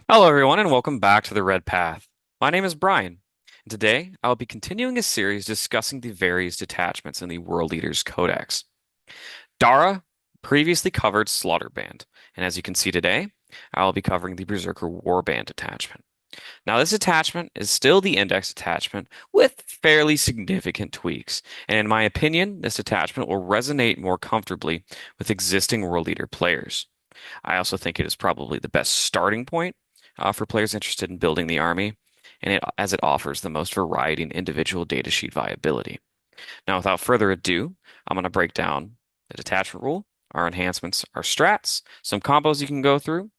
Hello, everyone, and welcome back to the Red Path. My name is Brian, and today I'll be continuing a series discussing the various detachments in the World Eaters Codex. Dara previously covered Slaughterband, and as you can see today, I'll be covering the Berzerker Warband detachment. Now, this attachment is still the index attachment with fairly significant tweaks, and in my opinion, this attachment will resonate more comfortably with existing World Eater players. I also think it is probably the best starting point for players interested in building the army, and as it offers the most variety and individual datasheet viability. Now, without further ado, I'm going to break down the detachment rule, our enhancements, our strats, some combos you can go through,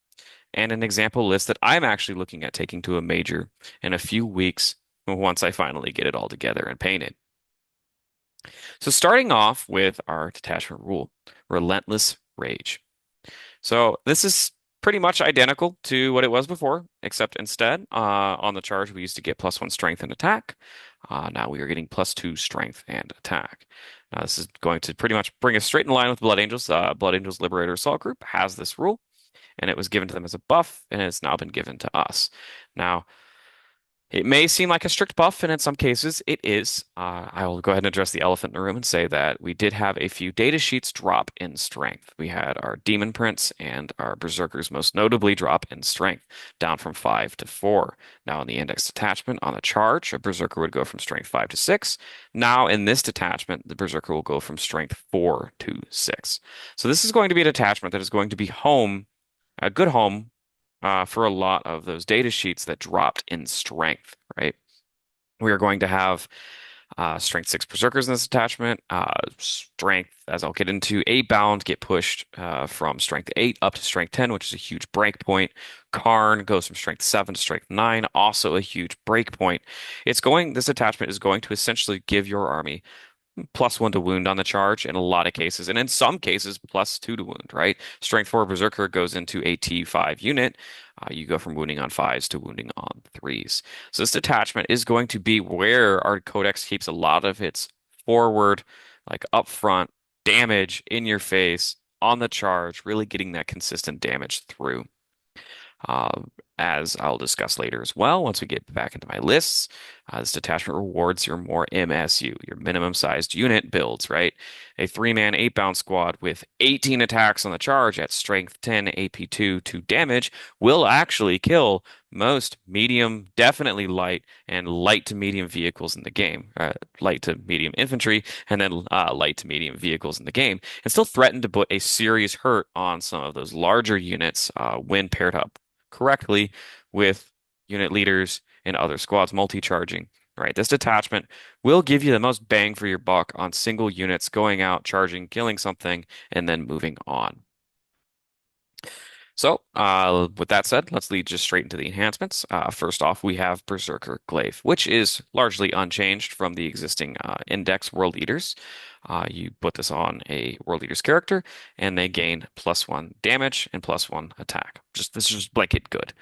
and an example list that I'm actually looking at taking to a major in a few weeks once I finally get it all together and painted. So starting off with our detachment rule, Relentless Rage. So this is pretty much identical to what it was before, except instead, on the charge, we used to get +1 strength and attack. Now we are getting +2 strength and attack. Now this is going to pretty much bring us straight in line with Blood Angels. Blood Angels Liberator Assault Group has this rule, and it was given to them as a buff, and it's now been given to us. Now, it may seem like a strict buff, and in some cases it is. I will go ahead and address the elephant in the room and say that we did have a few data sheets drop in strength. We had our Demon Prince and our Berserkers most notably drop in strength, down from 5 to 4. Now in the index detachment on the charge, a Berserker would go from strength 5 to 6. Now in this detachment, the Berserker will go from strength 4 to 6. So this is going to be a detachment that is going to be home, a good home for a lot of those data sheets that dropped in strength, right? We are going to have strength 6 berserkers in this attachment. Strength, as I'll get into, 8 bound get pushed from strength 8 up to strength 10, which is a huge break point. Khorne goes from strength 7 to strength 9, also a huge break point. This attachment is going to essentially give your army +1 to wound on the charge in a lot of cases, and in some cases +2 to wound, right? Strength 4 Berserker goes into a T5 unit. You go from wounding on 5s to wounding on 3s. So this detachment is going to be where our codex keeps a lot of its forward, like upfront damage in your face on the charge, really getting that consistent damage through. Uh, as I'll discuss later as well, once we get back into my lists, this detachment rewards your more MSU, your minimum sized unit builds, right? A 3-man, 8-bound squad with 18 attacks on the charge at strength 10, AP2, 2 damage will actually kill most medium, definitely light, and light to medium vehicles in the game. Light to medium infantry, and then light to medium vehicles in the game, and still threaten to put a serious hurt on some of those larger units when paired up correctly with unit leaders and other squads multi-charging. Right, this detachment will give you the most bang for your buck on single units going out, charging, killing something, and then moving on. So, with that said, let's lead just straight into the enhancements. First off, we have Berserker Glaive, which is largely unchanged from the existing Index World Eaters. You put this on a World Eaters character, and they gain +1 damage and +1 attack. This is just blanket good.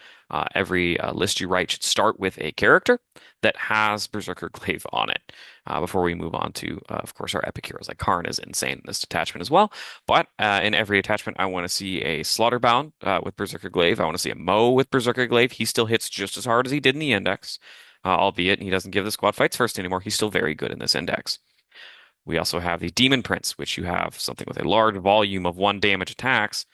Every list you write should start with a character that has Berserker Glaive on it. Before we move on to, of course, our epic heroes, like Khorne is insane in this detachment as well. But in every attachment, I want to see a Slaughterbound with Berserker Glaive. I want to see a Mo with Berserker Glaive. He still hits just as hard as he did in the Index, albeit he doesn't give the squad fights first anymore. He's still very good in this Index. We also have the Demon Prince, which you have something with a large volume of 1 damage attacks.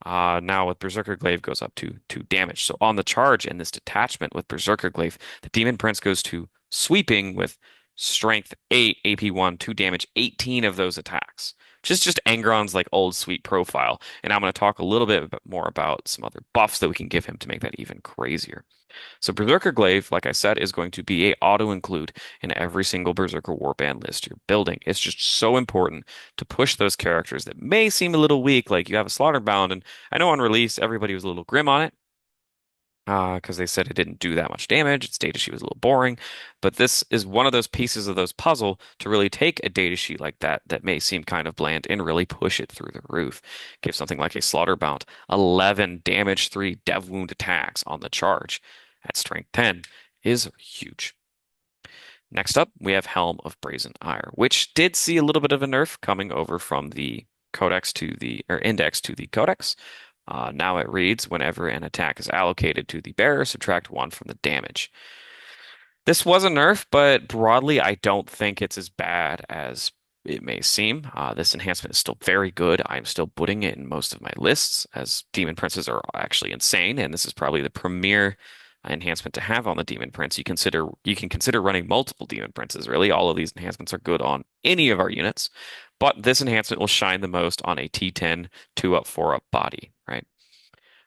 Now with Berserker Glaive goes up to 2 damage. So on the charge in this detachment with Berserker Glaive, the Demon Prince goes to sweeping with strength 8, AP1, 2 damage, 18 of those attacks. Just Angron's like old sweet profile. And I'm going to talk a little bit more about some other buffs that we can give him to make that even crazier. So Berserker Glaive, like I said, is going to be a auto include in every single Berserker Warband list you're building. It's just so important to push those characters that may seem a little weak, like you have a Slaughterbound, and I know on release everybody was a little grim on it. because they said it didn't do that much damage. Its data sheet was a little boring, but this is one of those pieces of those puzzle to really take a data sheet like that that may seem kind of bland and really push it through the roof. Give something like a Slaughterbound 11 damage 3 dev wound attacks on the charge at strength 10 is huge. Next up, we have Helm of Brazen Ire, which did see a little bit of a nerf coming over from the codex to the or index to the codex. Now it reads, whenever an attack is allocated to the bearer, subtract one from the damage. This was a nerf, but broadly, I don't think it's as bad as it may seem. This enhancement is still very good. I'm still putting it in most of my lists, as Demon Princes are actually insane, and this is probably the premier enhancement to have on the Demon Prince. You can consider running multiple Demon Princes. Really, all of these enhancements are good on any of our units, but this enhancement will shine the most on a T10 2-up, 4-up body, right?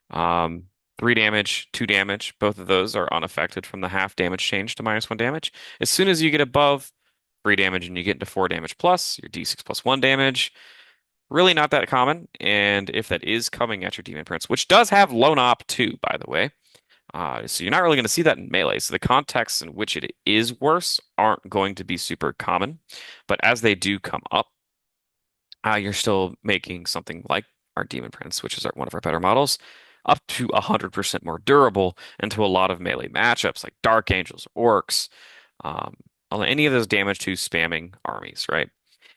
Um, 3 damage, 2 damage, both of those are unaffected from the half damage change to -1 damage. As soon as you get above 3 damage and you get into 4 damage plus, your D6 plus 1 damage, really not that common. And if that is coming at your Demon Prince, which does have Lone Op too, by the way, so you're not really going to see that in melee. So the contexts in which it is worse aren't going to be super common. But as they do come up, you're still making something like our Demon Prince, which is one of our better models, up to 100% more durable into a lot of melee matchups like Dark Angels, Orcs, um, any of those damage to spamming armies, right?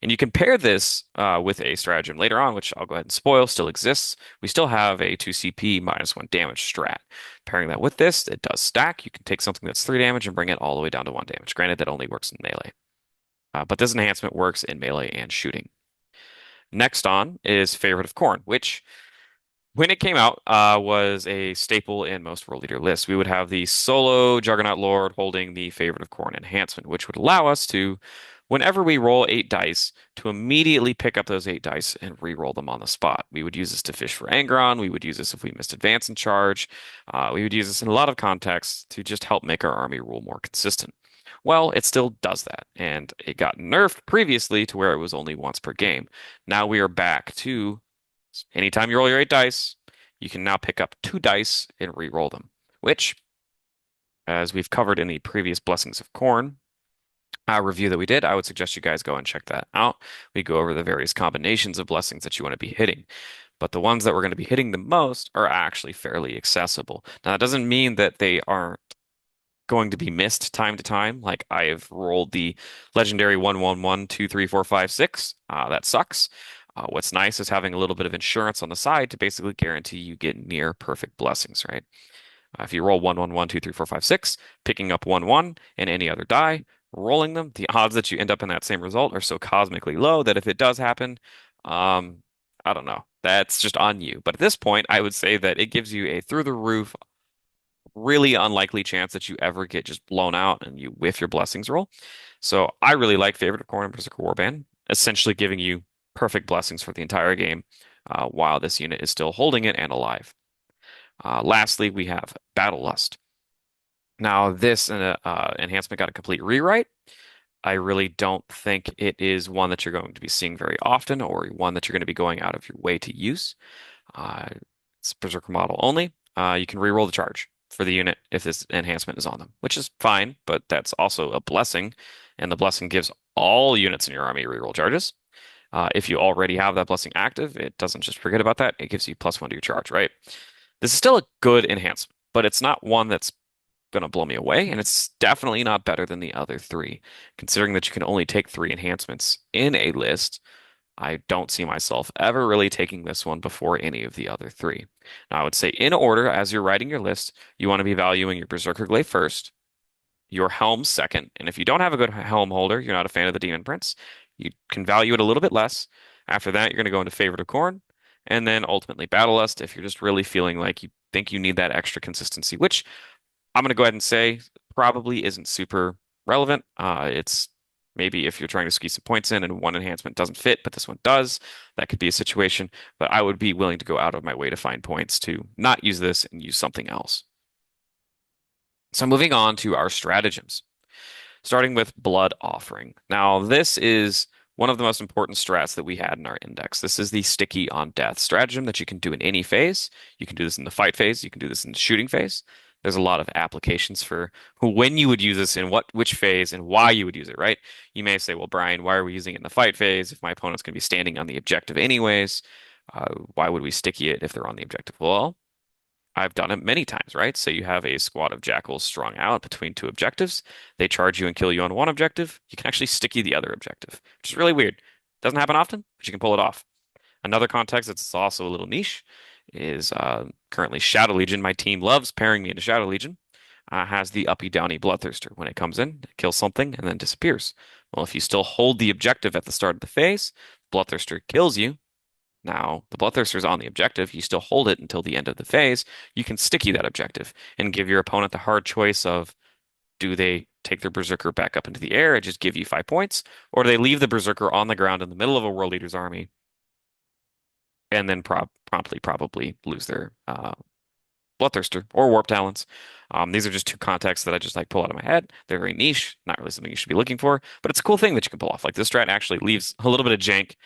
And you compare this with a stratagem later on, which I'll go ahead and spoil, still exists. We still have a 2 CP -1 damage strat. Pairing that with this, it does stack. You can take something that's 3 damage and bring it all the way down to 1 damage. Granted, that only works in melee. But this enhancement works in melee and shooting. Next on is Favorite of Khorne, which when it came out was a staple in most World Leader lists. We would have the solo Juggernaut Lord holding the Favorite of Khorne enhancement, which would allow us to, whenever we roll 8 dice, to immediately pick up those 8 dice and re-roll them on the spot. We would use this to fish for Angron. We would use this if we missed advance and charge. We would use this in a lot of contexts to just help make our army rule more consistent. Well, it still does that, and it got nerfed previously to where it was only once per game. Now we are back to anytime you roll your 8 dice, you can now pick up 2 dice and re-roll them, which, as we've covered in the previous Blessings of Khorne review that we did, I would suggest you guys go and check that out. We go over the various combinations of blessings that you want to be hitting. But the ones that we're going to be hitting the most are actually fairly accessible. Now, that doesn't mean that they aren't going to be missed time to time. Like I have rolled the legendary 111 2 3 4 5 6. That sucks. What's nice is having a little bit of insurance on the side to basically guarantee you get near perfect blessings, right? If you roll 111 2 3 4 5 6, picking up 1 1 and any other die, rolling them, the odds that you end up in that same result are so cosmically low that if it does happen, um, I don't know. That's just on you. But at this point, I would say that it gives you a through the roof really unlikely chance that you ever get just blown out and you whiff your blessings roll. So I really like Favorite of Khorne and Berzerker Warband, essentially giving you perfect blessings for the entire game while this unit is still holding it and alive. Lastly, we have Battle Lust. Now, this enhancement got a complete rewrite. I really don't think it is one that you're going to be seeing very often or one that you're going to be going out of your way to use. Uh, it's Berserker model only. You can reroll the charge for the unit if this enhancement is on them, which is fine, but that's also a blessing, and the blessing gives all units in your army reroll charges. If you already have that blessing active, it doesn't just forget about that. It gives you +1 to your charge, right? This is still a good enhancement, but it's not one that's going to blow me away, and it's definitely not better than the other three. Considering that you can only take 3 enhancements in a list, I don't see myself ever really taking this one before any of the other three. Now, I would say in order, as you're writing your list, you want to be valuing your Berserker Glaive first, your Helm second, and if you don't have a good Helm holder, you're not a fan of the Demon Prince, you can value it a little bit less. After that, you're going to go into Favorite of Khorne, and then ultimately Battle Lust if you're just really feeling like you think you need that extra consistency, which I'm going to go ahead and say probably isn't super relevant. It's maybe if you're trying to squeeze some points in and one enhancement doesn't fit, but this one does, that could be a situation. But I would be willing to go out of my way to find points to not use this and use something else. So moving on to our stratagems, starting with Blood Offering. Now, this is one of the most important strats that we had in our index. This is the sticky on death stratagem that you can do in any phase. You can do this in the fight phase. You can do this in the shooting phase. there's a lot of applications for when you would use this in which phase and why you would use it, right? You may say, well, Brian, why are we using it in the fight phase if my opponent's going to be standing on the objective anyways? Why would we sticky it if they're on the objective? Well, I've done it many times, right? So you have a squad of jackals strung out between two objectives. They charge you and kill you on one objective. You can actually sticky the other objective, which is really weird. Doesn't happen often, but you can pull it off. Another context that's also a little niche is currently Shadow Legion. My team loves pairing me into Shadow Legion. Has the uppy downy Bloodthirster. When it comes in, it kills something and then disappears. Well, if you still hold the objective at the start of the phase, Bloodthirster kills you. Now, the Bloodthirster's on the objective. You still hold it until the end of the phase. You can sticky that objective and give your opponent the hard choice of do they take their Berserker back up into the air and just give you 5 points, or do they leave the Berserker on the ground in the middle of a World Eater's army and then promptly probably lose their Bloodthirster or Warp Talons. These are just two contexts that I just like pull out of my head. They're very niche, not really something you should be looking for, but it's a cool thing that you can pull off. Like this strat actually leaves a little bit of jank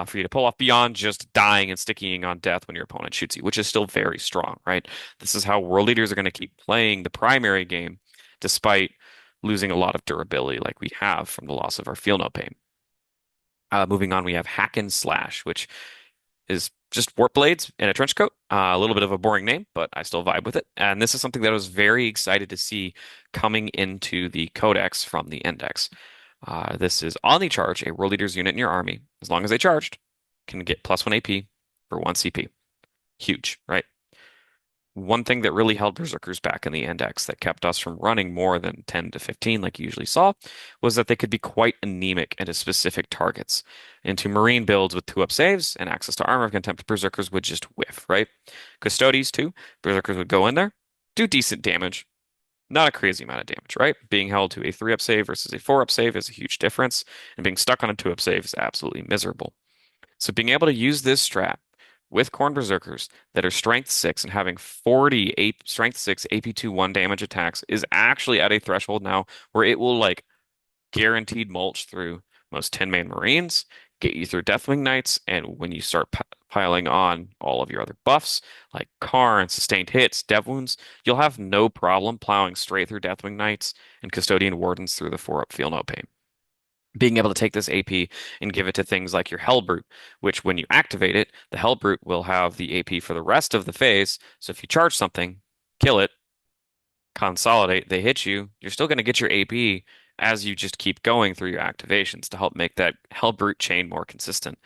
for you to pull off beyond just dying and sticking on death when your opponent shoots you, which is still very strong, right? This is how world leaders are going to keep playing the primary game despite losing a lot of durability like we have from the loss of our Feel No Pain. Moving on, we have Hack and Slash, which is just warp blades and a trench coat. A little bit of a boring name, but I still vibe with it. And this is something that I was very excited to see coming into the codex from the index. This is on the charge, a world leaders unit in your army, as long as they charged, can get +1 AP for 1 CP. Huge, right? One thing that really held Berserkers back in the index that kept us from running more than 10 to 15 like you usually saw was that they could be quite anemic into specific targets. Into Marine builds with 2-up saves and access to Armor of Contempt, Berserkers would just whiff, right? Custodes too, Berserkers would go in there, do decent damage, not a crazy amount of damage, right? Being held to a 3-up save versus a 4-up save is a huge difference, and being stuck on a 2-up save is absolutely miserable. So being able to use this strat with Khorne Berserkers that are Strength 6 and having 40 Strength 6 AP2 1 damage attacks is actually at a threshold now where it will like guaranteed mulch through most 10-man Marines, get you through Deathwing Knights, and when you start piling on all of your other buffs like Karn, sustained hits, dev wounds, you'll have no problem plowing straight through Deathwing Knights and Custodian Wardens through the 4-up Feel No Pain. Being able to take this AP and give it to things like your Hellbrute, which when you activate it, the Hellbrute will have the AP for the rest of the phase. So if you charge something, kill it, consolidate, they hit you, you're still going to get your AP as you just keep going through your activations to help make that Hellbrute chain more consistent.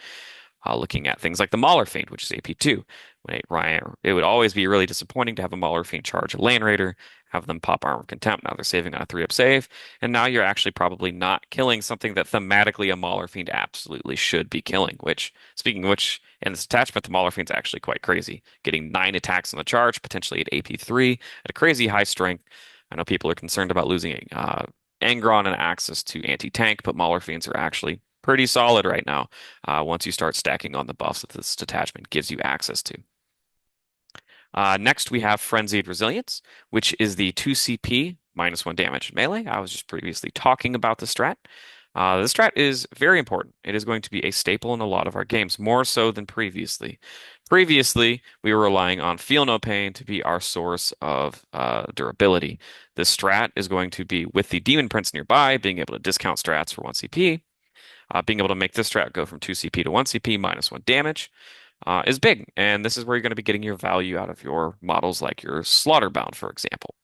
Looking at things like the Mauler Fiend, which is AP2. It would always be really disappointing to have a Mauler Fiend charge a Land Raider, have them pop Armor of Contempt. Now they're saving on a 3-up save, and now you're actually probably not killing something that thematically a Mauler Fiend absolutely should be killing, which, speaking of which, in this attachment, the Mauler Fiend's actually quite crazy. Getting 9 attacks on the charge, potentially at AP3, at a crazy high strength. I know people are concerned about losing Angron and access to anti-tank, but Mauler Fiends are actually pretty solid right now once you start stacking on the buffs that this detachment gives you access to. Next, we have Frenzied Resilience, which is the 2 CP -1 damage in melee. I was just previously talking about the strat. This strat is very important. It is going to be a staple in a lot of our games, more so than previously. Previously, we were relying on Feel No Pain to be our source of durability. This strat is going to be with the Demon Prince nearby, being able to discount strats for 1 CP. Being able to make this strat go from 2 CP to 1 CP -1 damage is big. And this is where you're going to be getting your value out of your models like your Slaughterbound, for example.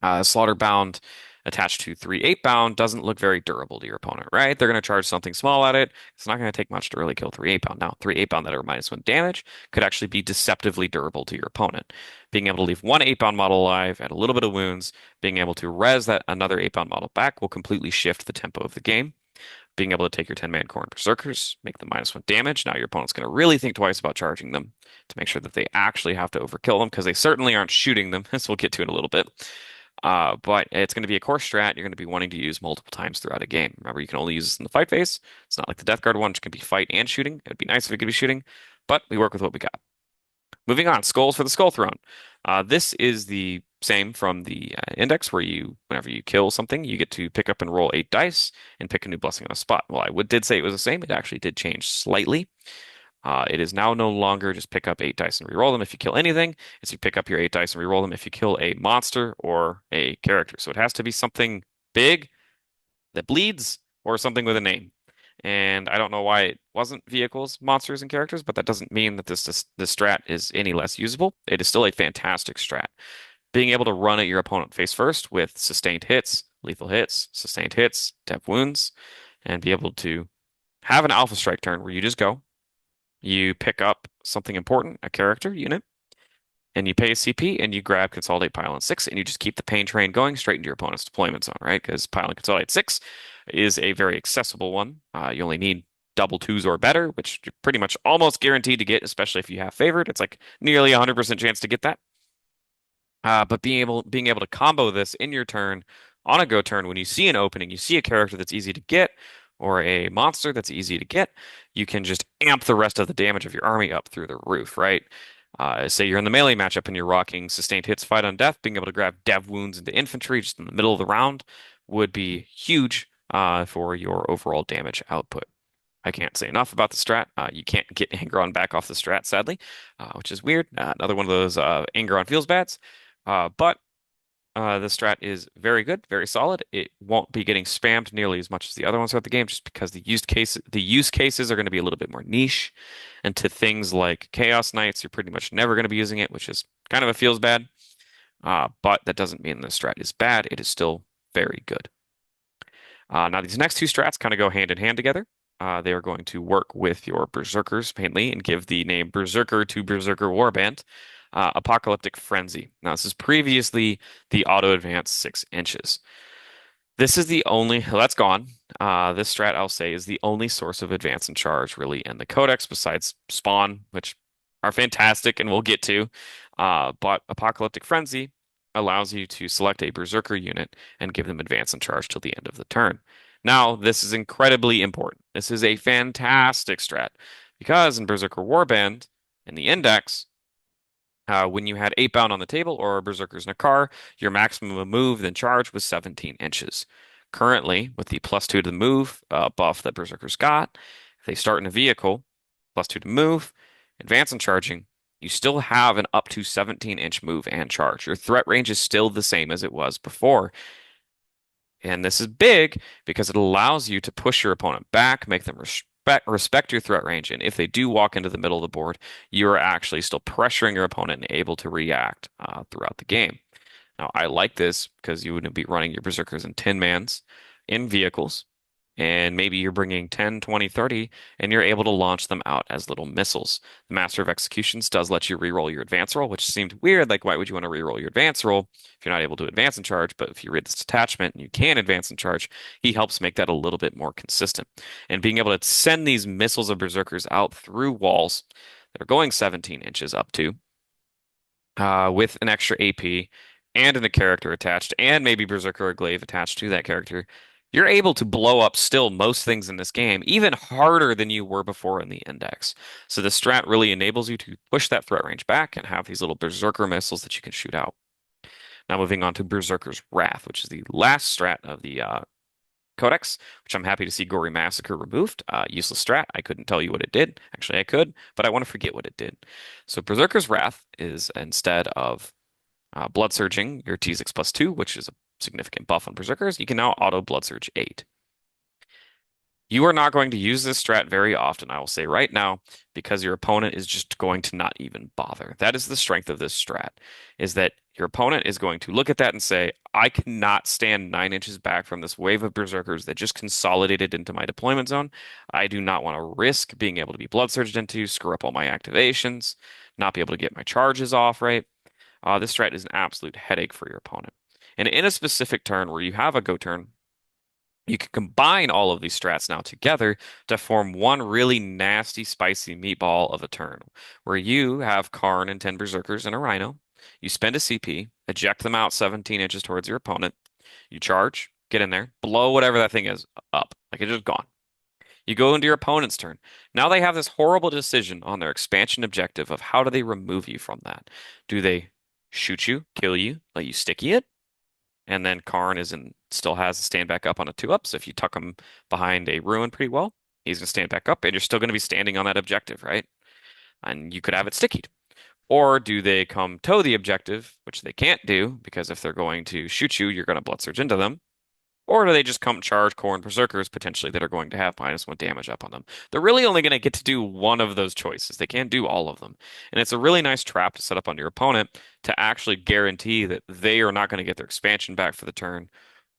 Slaughterbound attached to 3/8 bound doesn't look very durable to your opponent, right? They're going to charge something small at it. It's not going to take much to really kill 3/8 bound. Now, 3/8 bound that are -1 damage could actually be deceptively durable to your opponent. Being able to leave one 8 bound model alive, add a little bit of wounds, being able to res that another 8 bound model back will completely shift the tempo of the game. Being able to take your 10-man Khorne Berserkers, make them -1 damage. Now your opponent's going to really think twice about charging them to make sure that they actually have to overkill them because they certainly aren't shooting them, as we'll get to in a little bit. But it's going to be a core strat you're going to be wanting to use multiple times throughout a game. Remember, you can only use this in the fight phase. It's not like the Death Guard one, which can be fight and shooting. It'd be nice if it could be shooting, but we work with what we got. Moving on, Skulls for the Skull Throne. This is the same from the index where whenever you kill something, you get to pick up and roll 8 dice and pick a new blessing on a spot. Well, did say it was the same. It actually did change slightly. It is now no longer just pick up 8 dice and reroll them if you kill anything. It's you pick up your 8 dice and reroll them if you kill a monster or a character. So it has to be something big that bleeds or something with a name. And I don't know why it wasn't vehicles, monsters, and characters, but that doesn't mean that this strat is any less usable. It is still a fantastic strat. Being able to run at your opponent face first with sustained hits, lethal hits, sustained hits, dev wounds, and be able to have an alpha strike turn where you just go, you pick up something important, a character unit, and you pay a CP and you grab Consolidate Pile on 6 and you just keep the pain train going straight into your opponent's deployment zone, right? Because Pile and Consolidate 6 is a very accessible one. You only need double twos or better, which you're pretty much almost guaranteed to get, especially if you have favored. It's like nearly 100% chance to get that. But being able to combo this in your turn on a go turn when you see an opening, you see a character that's easy to get or a monster that's easy to get, you can just amp the rest of the damage of your army up through the roof, right? Say you're in the melee matchup and you're rocking sustained hits, fight on death, being able to grab dev wounds into infantry just in the middle of the round would be huge for your overall damage output. I can't say enough about the strat. You can't get Angron back off the strat, sadly, which is weird. Another one of those Angron feels bads. But the strat is very good, very solid. It won't be getting spammed nearly as much as the other ones throughout the game, just because the use cases are going to be a little bit more niche. And to things like Chaos Knights, you're pretty much never going to be using it, which is kind of a feels bad. But that doesn't mean the strat is bad. It is still very good. Now, these next two strats kind of go hand in hand together. They are going to work with your Berserkers mainly and give the name Berserker to Berzerker Warband. Apocalyptic Frenzy. Now, this is previously the auto advance 6 inches. This is the only, well, that's gone. This strat, I'll say, is the only source of advance and charge really in the codex besides Spawn, which are fantastic and we'll get to. But Apocalyptic Frenzy allows you to select a Berserker unit and give them advance and charge till the end of the turn. Now, this is incredibly important. This is a fantastic strat because in Berserker Warband, in the index, when you had 8 bound on the table or Berserkers in a car, your maximum move then charge was 17 inches. Currently, with the +2 to the move buff that Berserkers got, if they start in a vehicle, +2 to move, advance and charging, you still have an up to 17-inch move and charge. Your threat range is still the same as it was before. And this is big because it allows you to push your opponent back, make them respect your threat range, and if they do walk into the middle of the board, you are actually still pressuring your opponent and able to react throughout the game. Now, I like this because you wouldn't be running your Berserkers in 10 mans in vehicles, and maybe you're bringing 10, 20, 30, and you're able to launch them out as little missiles. The Master of Executions does let you reroll your advance roll, which seemed weird. Like, why would you want to reroll your advance roll if you're not able to advance and charge? But if you read this detachment and you can advance and charge, he helps make that a little bit more consistent. And being able to send these missiles of Berserkers out through walls that are going 17 inches up to, with an extra AP and a character attached, and maybe Berserker Glaive attached to that character, you're able to blow up still most things in this game, even harder than you were before in the index. So the strat really enables you to push that threat range back and have these little Berserker missiles that you can shoot out. Now moving on to Berserker's Wrath, which is the last strat of the codex, which I'm happy to see Gory Massacre removed. Useless strat. I couldn't tell you what it did. Actually, I could, but I want to forget what it did. So Berserker's Wrath is instead of Blood Surging, your T6 +2, which is a significant buff on Berserkers, you can now auto Blood Surge 8. You are not going to use this strat very often, I will say right now, because your opponent is just going to not even bother. That is the strength of this strat, is that your opponent is going to look at that and say, I cannot stand 9 inches back from this wave of Berserkers that just consolidated into my deployment zone. I do not want to risk being able to be Blood Surged into, screw up all my activations, not be able to get my charges off, right? This strat is an absolute headache for your opponent. And in a specific turn where you have a go turn, you can combine all of these strats now together to form one really nasty, spicy meatball of a turn, where you have Khorne and 10 Berserkers and a Rhino. You spend a CP, eject them out 17 inches towards your opponent. You charge, get in there, blow whatever that thing is up. Like it's just gone. You go into your opponent's turn. Now they have this horrible decision on their expansion objective of how do they remove you from that? Do they shoot you, kill you, let you sticky it? And then Khorne still has a stand back up on a 2-up, so if you tuck him behind a ruin pretty well, He's going to stand back up, and you're still going to be standing on that objective, right? And you could have it stickied. Or do they come toe the objective, which they can't do, because if they're going to shoot you, you're going to blood surge into them. Or do they just come charge Khorne Berserkers potentially that are going to have -1 damage up on them? They're really only going to get to do one of those choices. They can't do all of them. And it's a really nice trap to set up on your opponent to actually guarantee that they are not going to get their expansion back for the turn,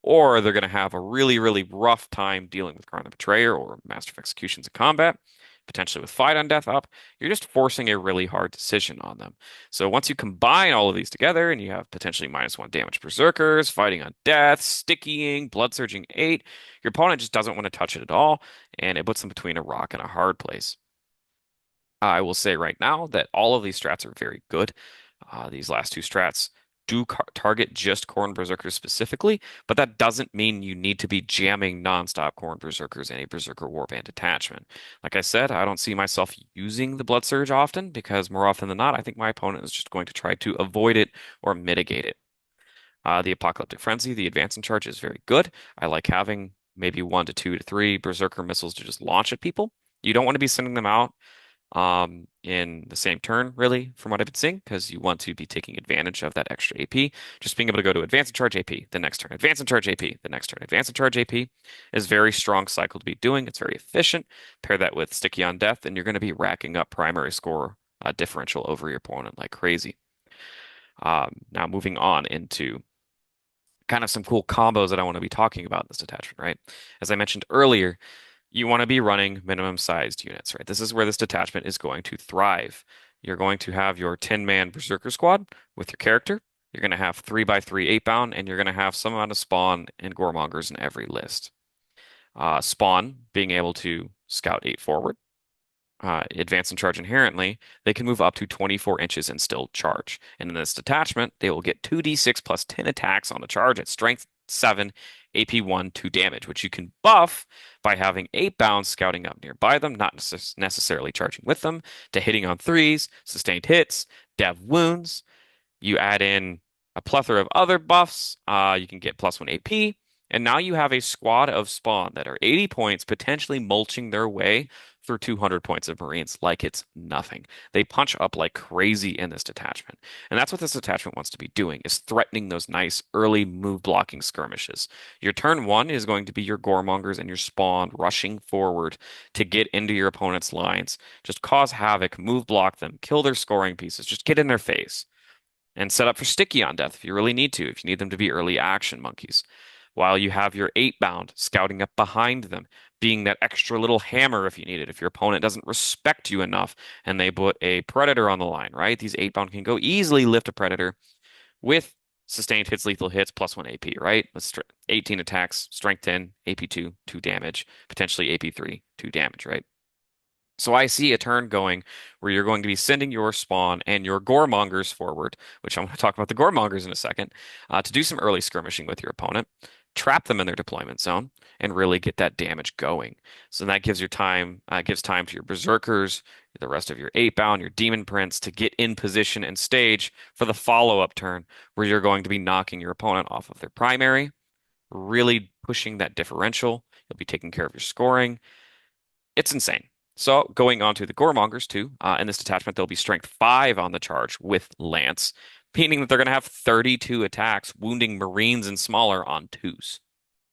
or they're going to have a really, really rough time dealing with Khorne the Betrayer or Master of Executions in combat, potentially with Fight on Death up. You're just forcing a really hard decision on them. So once you combine all of these together and you have potentially -1 damage Berserkers, Fighting on Death, Stickying, Blood Surging 8, your opponent just doesn't want to touch it at all, and it puts them between a rock and a hard place. I will say right now that all of these strats are very good. These last two strats do target just Khorne Berserkers specifically, but that doesn't mean you need to be jamming nonstop Khorne Berserkers in a Berzerker Warband detachment. Like I said, I don't see myself using the Blood Surge often because more often than not, I think my opponent is just going to try to avoid it or mitigate it. The Apocalyptic Frenzy, the advancing charge is very good. I like having maybe 1 to 2 to 3 Berserker missiles to just launch at people. You don't want to be sending them out in the same turn, really, from what I've been seeing, because you want to be taking advantage of that extra AP. Just being able to go to advance and charge AP the next turn, advance and charge AP the next turn, advance and charge AP is a very strong cycle to be doing. It's very efficient. Pair that with Sticky on Death, and you're going to be racking up primary score differential over your opponent like crazy. Now moving on into kind of some cool combos that I want to be talking about in this detachment, right? As I mentioned earlier, you want to be running minimum sized units, right? This is where this detachment is going to thrive. You're going to have your 10-man Berserker squad with your character. You're going to have 3x3 8 bound, and you're going to have some amount of spawn and goremongers in every list. Spawn being able to scout 8 forward, advance and charge inherently, they can move up to 24 inches and still charge. And in this detachment, they will get 2d6 plus 10 attacks on the charge at strength 7, AP 1, 2 damage, which you can buff by having 8 bounds scouting up nearby them, not necessarily charging with them, to hitting on threes, sustained hits, dev wounds. You add in a plethora of other buffs. You can get +1 AP. And now you have a squad of spawn that are 80 points, potentially mulching their way through 200 points of Marines like it's nothing. They punch up like crazy in this detachment. And that's what this detachment wants to be doing, is threatening those nice early move blocking skirmishes. Your turn one is going to be your goremongers and your spawn rushing forward to get into your opponent's lines. Just cause havoc, move block them, kill their scoring pieces, just get in their face and set up for sticky on death if you really need to, if you need them to be early action monkeys. While you have your 8 bound scouting up behind them, being that extra little hammer if you need it, if your opponent doesn't respect you enough and they put a predator on the line, right? These 8 bound can go easily lift a predator with sustained hits, lethal hits, +1 AP, right? With 18 attacks, strength 10, AP 2, 2 damage, potentially AP 3, 2 damage, right? So I see a turn going where you're going to be sending your spawn and your goremongers forward, which I'm going to talk about the goremongers in a second, to do some early skirmishing with your opponent, trap them in their deployment zone, and really get that damage going. So that gives your time, gives time to your berserkers, the rest of your 8 bound, your demon prince to get in position and stage for the follow-up turn where you're going to be knocking your opponent off of their primary, really pushing that differential. You'll be taking care of your scoring. It's insane. So going on to the Goremongers too, in this detachment, they'll be strength 5 on the charge with Lance, meaning that they're going to have 32 attacks, wounding Marines and smaller on twos,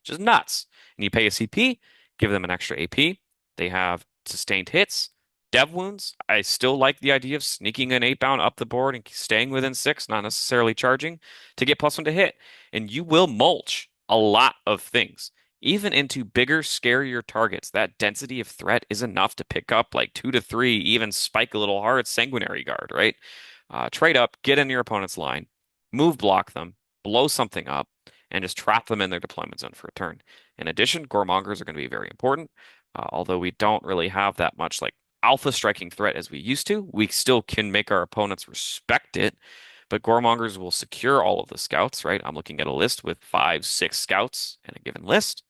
which is nuts. And you pay a CP, give them an extra AP. They have sustained hits, dev wounds. I still like the idea of sneaking an 8 bound up the board and staying within 6, not necessarily charging, to get +1 to hit. And you will mulch a lot of things even into bigger, scarier targets. That density of threat is enough to pick up like 2 to 3, even spike a little hard Sanguinary Guard, right? Trade up, get in your opponent's line, move block them, blow something up, and just trap them in their deployment zone for a turn. In addition, Goremongers are going to be very important. Although we don't really have that much like alpha striking threat as we used to, we still can make our opponents respect it. But Goremongers will secure all of the scouts, right? I'm looking at a list with 5, 6 scouts in a given list.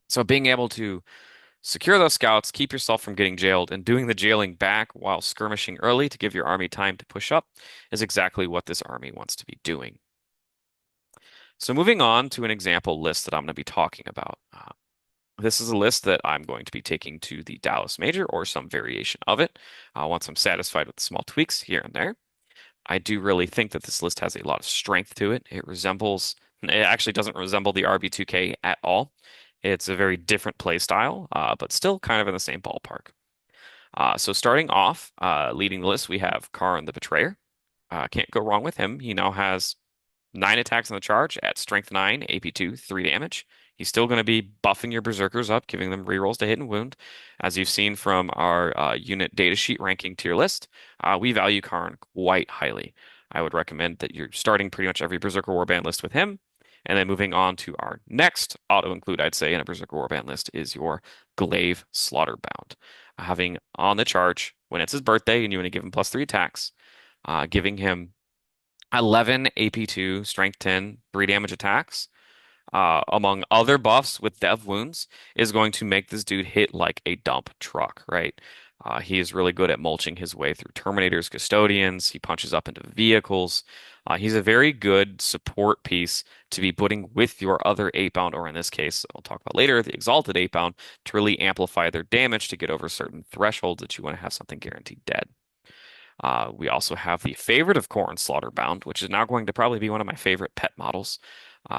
So being able to secure those scouts, keep yourself from getting jailed, and doing the jailing back while skirmishing early to give your army time to push up is exactly what this army wants to be doing. So moving on to an example list that I'm going to be talking about. This is a list that I'm going to be taking to the Dallas Major or some variation of it once I'm satisfied with the small tweaks here and there. I do really think that this list has a lot of strength to it. It actually doesn't resemble the RB2K at all. It's a very different play style, but still kind of in the same ballpark. So starting off, leading the list, we have Khorne the Betrayer. Can't go wrong with him. He now has 9 attacks on the charge at strength 9, AP2, 3 damage. He's still going to be buffing your berserkers up, giving them rerolls to hit and wound. As you've seen from our unit datasheet ranking tier list, we value Karn quite highly. I would recommend that you're starting pretty much every Berserker Warband list with him. And then moving on to our next auto include, I'd say, in a Berserker Warband list is your Glaive Slaughterbound. Having on the charge when it's his birthday and you want to give him plus 3 attacks, giving him 11 AP2, Strength 10, 3 damage attacks, among other buffs with dev wounds, is going to make this dude hit like a dump truck, right? He is really good at mulching his way through Terminators, Custodians. He punches up into vehicles. He's a very good support piece to be putting with your other 8-bound, or in this case, I'll talk about later, the Exalted 8-bound, to really amplify their damage to get over certain thresholds that you want to have something guaranteed dead. We also have the favorite of Khorne, Slaughterbound, which is now going to probably be one of my favorite pet models.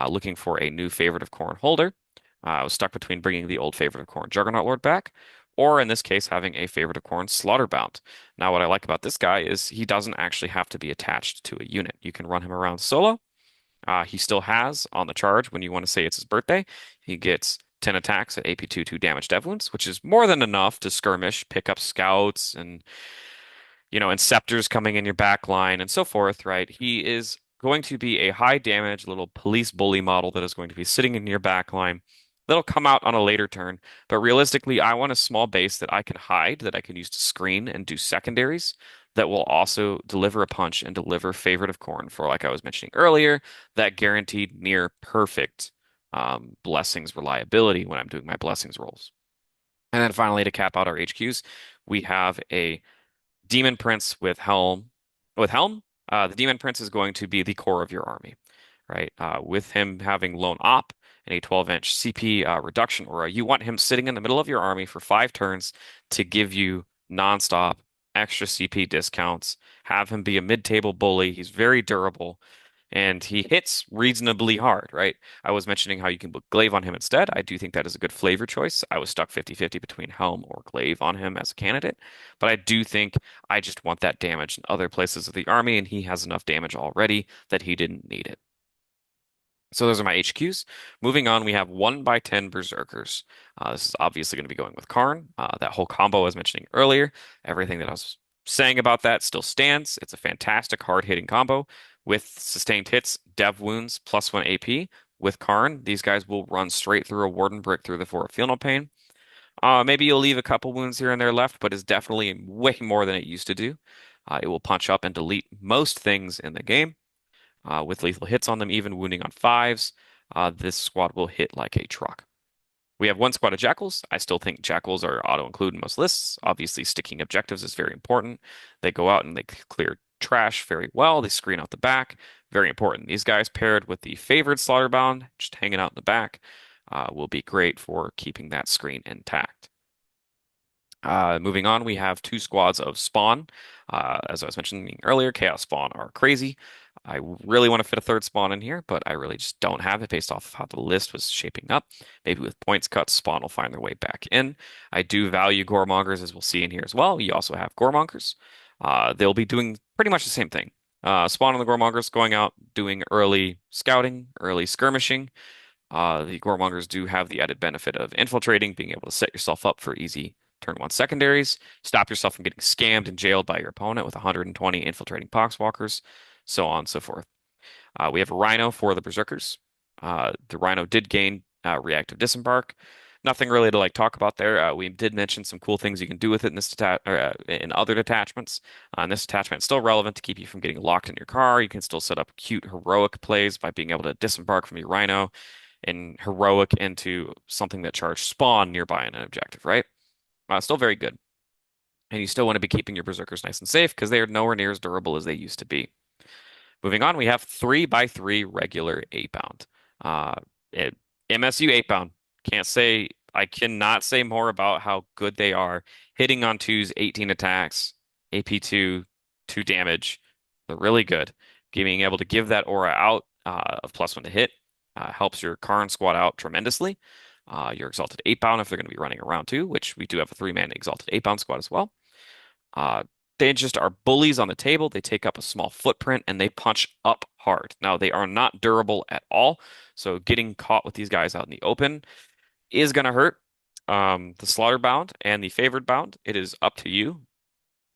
Looking for a new favorite of Khorne holder. I was stuck between bringing the old favorite of Khorne, Juggernaut Lord, back, or in this case, having a favorite of Khorne, Slaughterbound. Now, what I like about this guy is he doesn't actually have to be attached to a unit. You can run him around solo. He still has on the charge when you want to say it's his birthday. He gets 10 attacks at AP2, 2 damage dev wounds, which is more than enough to skirmish, pick up scouts, and Inceptors coming in your back line and so forth, right? He is going to be a high damage little police bully model that is going to be sitting in your back line. That'll come out on a later turn, but realistically, I want a small base that I can hide, that I can use to screen and do secondaries that will also deliver a punch and deliver favorite of Khorne for, like I was mentioning earlier, that guaranteed near perfect blessings reliability when I'm doing my blessings rolls. And then finally, to cap out our HQs, we have a Demon Prince with Helm. With Helm, the Demon Prince is going to be the core of your army, right? With him having lone op and a 12-inch CP reduction aura, you want him sitting in the middle of your army for 5 turns to give you nonstop extra CP discounts. Have him be a mid-table bully. He's very durable and he hits reasonably hard, right? I was mentioning how you can put Glaive on him instead. I do think that is a good flavor choice. I was stuck 50-50 between Helm or Glaive on him as a candidate, but I do think I just want that damage in other places of the army, and he has enough damage already that he didn't need it. So those are my HQs. Moving on, we have 1x10 Berserkers. This is obviously going to be going with Khorne. That whole combo I was mentioning earlier, everything that I was saying about that still stands. It's a fantastic hard-hitting combo with sustained hits, dev wounds, +1 AP. With Khorne, these guys will run straight through a Warden Brick through the Four of Feel No Pain. Maybe you'll leave a couple wounds here and there left, but it's definitely way more than it used to do. It will punch up and delete most things in the game with lethal hits on them, even wounding on 5s. This squad will hit like a truck. We have one squad of Jackals. I still think Jackals are auto-include in most lists. Obviously, sticking objectives is very important. They go out and they clear trash very well. They screen out the back. Very important. These guys paired with the favored Slaughterbound, just hanging out in the back, will be great for keeping that screen intact. Moving on, we have 2 squads of Spawn. As I was mentioning earlier, Chaos Spawn are crazy. I really want to fit a third Spawn in here, but I really just don't have it based off of how the list was shaping up. Maybe with points cuts, Spawn will find their way back in. I do value Goremongers, as we'll see in here as well. You also have Goremongers. They'll be doing pretty much the same thing. Spawn and the Goremongers going out, doing early scouting, early skirmishing. The Goremongers do have the added benefit of infiltrating, being able to set yourself up for easy turn 1 secondaries, stop yourself from getting scammed and jailed by your opponent with 120 infiltrating poxwalkers, so on and so forth. We have a Rhino for the Berserkers. The Rhino did gain reactive disembark. Nothing really to talk about there. We did mention some cool things you can do with it in this in other detachments. And this detachment is still relevant to keep you from getting locked in your car. You can still set up cute heroic plays by being able to disembark from your Rhino and heroic into something that charged Spawn nearby in an objective, right? Still very good. And you still want to be keeping your Berserkers nice and safe because they are nowhere near as durable as they used to be. Moving on, we have 3x3 regular 8-bound. Uh, MSU 8-bound. Can't say I cannot say more about how good they are. Hitting on twos, 18 attacks, AP2, 2 damage. They're really good. Being able to give that aura out of +1 to hit helps your Khorne squad out tremendously. Your Exalted 8-bound if they're going to be running around too, which we do have a 3-man Exalted 8-bound squad as well. Uh, they just are bullies on the table. They take up a small footprint and they punch up hard. Now, they are not durable at all, so getting caught with these guys out in the open is going to hurt. The slaughter bound and the favored bound, it is up to you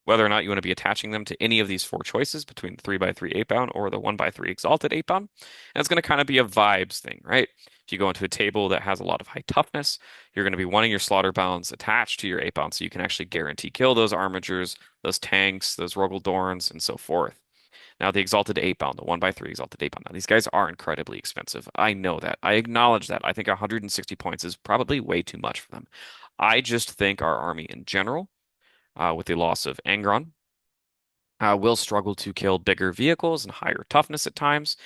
whether or not you want to be attaching them to any of these four choices between the 3x3 8 bound or the 1x3 exalted 8 bound. And it's going to kind of be a vibes thing, right? If you go into a table that has a lot of high toughness, you're going to be wanting your slaughter bounds attached to your 8 bound so you can actually guarantee kill those armigers, those tanks, those Rogaldorns, and so forth. Now, the Exalted 8 bound, the 1x3 Exalted 8 bound. Now, these guys are incredibly expensive. I know that. I acknowledge that. I think 160 points is probably way too much for them. I just think our army in general, with the loss of Angron, will struggle to kill bigger vehicles and higher toughness at times.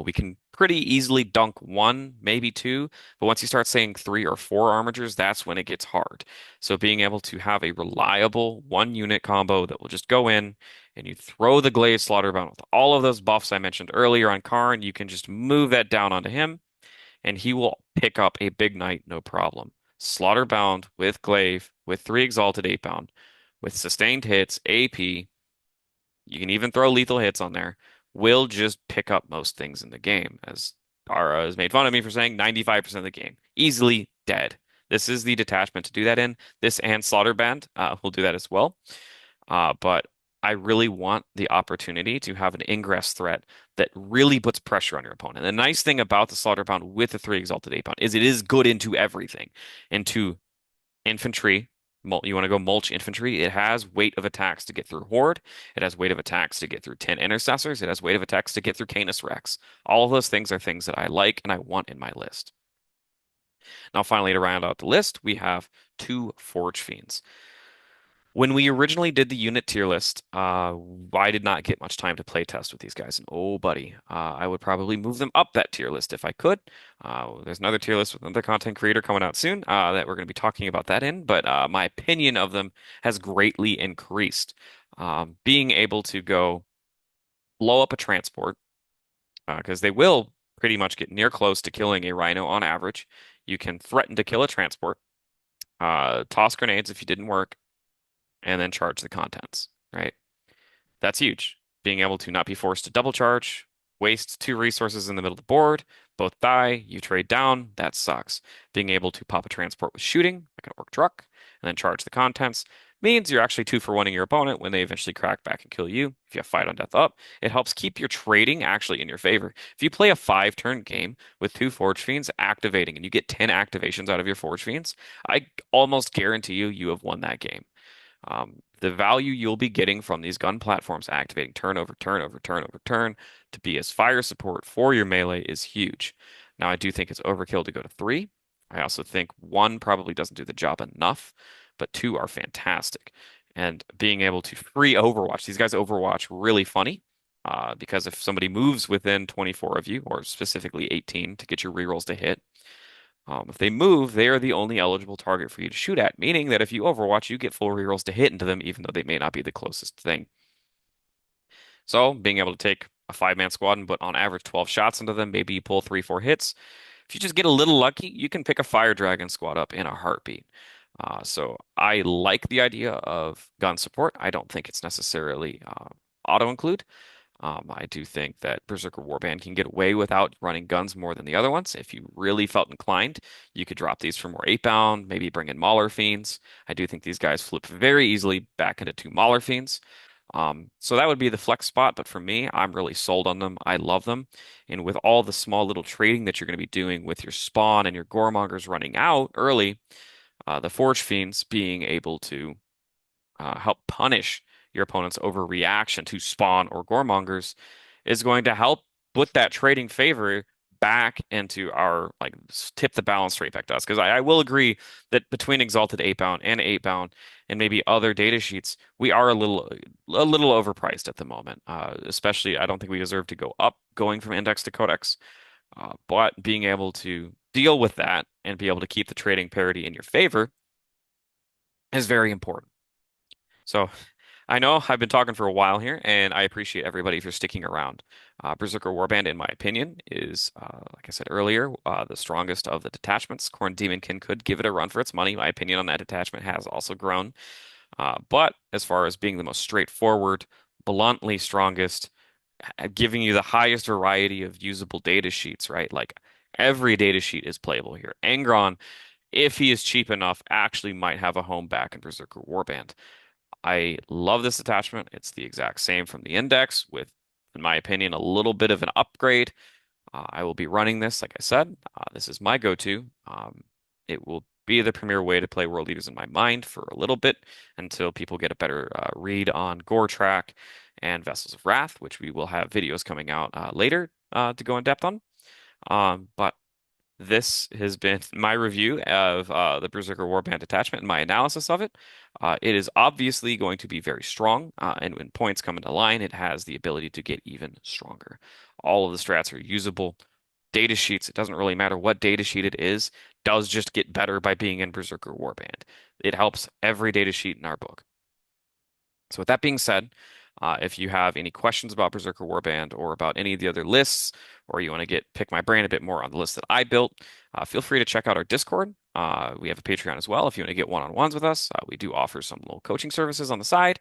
We can pretty easily dunk one, maybe two, but once you start saying three or four armigers, that's when it gets hard. So being able to have a reliable one unit combo that will just go in and you throw the Glaive Slaughterbound with all of those buffs I mentioned earlier on Khorne, you can just move that down onto him and he will pick up a big knight, no problem. Slaughterbound with Glaive, with 3 Exalted 8 bound, with sustained hits, AP, you can even throw lethal hits on there, will just pick up most things in the game. As Dara has made fun of me for saying 95% of the game. Easily dead. This is the detachment to do that in. This and Slaughter will do that as well. But I really want the opportunity to have an ingress threat that really puts pressure on your opponent. The nice thing about the Slaughterbound with the 3 Exalted 8 bound is it is good into everything. Into infantry. You want to go mulch infantry. It has weight of attacks to get through Horde. It has weight of attacks to get through 10 intercessors. It has weight of attacks to get through Canis Rex. All of those things are things that I like and I want in my list. Now, finally, to round out the list, we have 2 Forge Fiends. When we originally did the unit tier list, I did not get much time to play test with these guys. And oh, buddy, I would probably move them up that tier list if I could. There's another tier list with another content creator coming out soon that we're going to be talking about that in. But my opinion of them has greatly increased. Being able to go blow up a transport, because they will pretty much get near close to killing a rhino on average. You can threaten to kill a transport, toss grenades if you didn't work and then charge the contents, right? That's huge. Being able to not be forced to double charge, waste 2 resources in the middle of the board, both die, you trade down, that sucks. Being able to pop a transport with shooting, like an orc truck, and then charge the contents, means you're actually 2 for 1ing your opponent when they eventually crack back and kill you. If you have fight on death up, it helps keep your trading actually in your favor. If you play a 5-turn game with 2 Forge Fiends activating and you get 10 activations out of your Forge Fiends, I almost guarantee you have won that game. The value you'll be getting from these gun platforms activating turn over turn over turn over turn to be as fire support for your melee is huge. Now, I do think it's overkill to go to 3. I also think 1 probably doesn't do the job enough, but 2 are fantastic. And being able to free Overwatch, these guys Overwatch really funny. Because if somebody moves within 24 of you, or specifically 18 to get your rerolls to hit, if they move, they are the only eligible target for you to shoot at, meaning that if you Overwatch, you get full rerolls to hit into them, even though they may not be the closest thing. So, being able to take a 5-man squad and put on average 12 shots into them, maybe you pull 3, 4 hits. If you just get a little lucky, you can pick a Fire Dragon squad up in a heartbeat. So, I like the idea of gun support. I don't think it's necessarily auto-include. I do think that Berzerker Warband can get away without running guns more than the other ones. If you really felt inclined, you could drop these for more 8-bound, maybe bring in Mauler Fiends. I do think these guys flip very easily back into 2 Mauler Fiends. So that would be the flex spot, but for me, I'm really sold on them. I love them. And with all the small little trading that you're going to be doing with your spawn and your Goremongers running out early, the Forge Fiends being able to help punish your opponent's overreaction to spawn or goremongers is going to help put that trading favor back into our like tip the balance rate back to us. Because I will agree that between Exalted 8 bound and 8 bound and maybe other data sheets, we are a little overpriced at the moment. Especially, I don't think we deserve to go up going from index to codex. But being able to deal with that and be able to keep the trading parity in your favor is very important. So I know I've been talking for a while here, and I appreciate everybody for sticking around. Berserker Warband, in my opinion, is, like I said earlier, the strongest of the detachments. Khorne Demonkin could give it a run for its money. My opinion on that detachment has also grown. But as far as being the most straightforward, bluntly strongest, giving you the highest variety of usable data sheets, right? Like every data sheet is playable here. Angron, if he is cheap enough, actually might have a home back in Berserker Warband. I love this attachment. It's the exact same from the index with, in my opinion, a little bit of an upgrade. I will be running this, like I said. This is my go-to. It will be the premier way to play World Leaders in my mind for a little bit until people get a better read on Gore Track and Vessels of Wrath, which we will have videos coming out later to go in depth on. But this has been my review of the Berserker Warband attachment and my analysis of it. It is obviously going to be very strong, and when points come into line, it has the ability to get even stronger. All of the strats are usable. Data sheets, it doesn't really matter what data sheet it is, does just get better by being in Berserker Warband. It helps every data sheet in our book. So with that being said, if you have any questions about Berserker Warband or about any of the other lists, or you want to get pick my brain a bit more on the list that I built, feel free to check out our Discord. We have a Patreon as well if you want to get one-on-ones with us. We do offer some little coaching services on the side,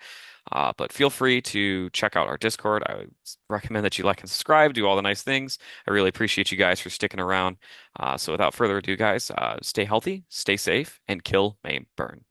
but feel free to check out our Discord. I would recommend that you like and subscribe, do all the nice things. I really appreciate you guys for sticking around. So without further ado, guys, stay healthy, stay safe, and kill, maim, burn.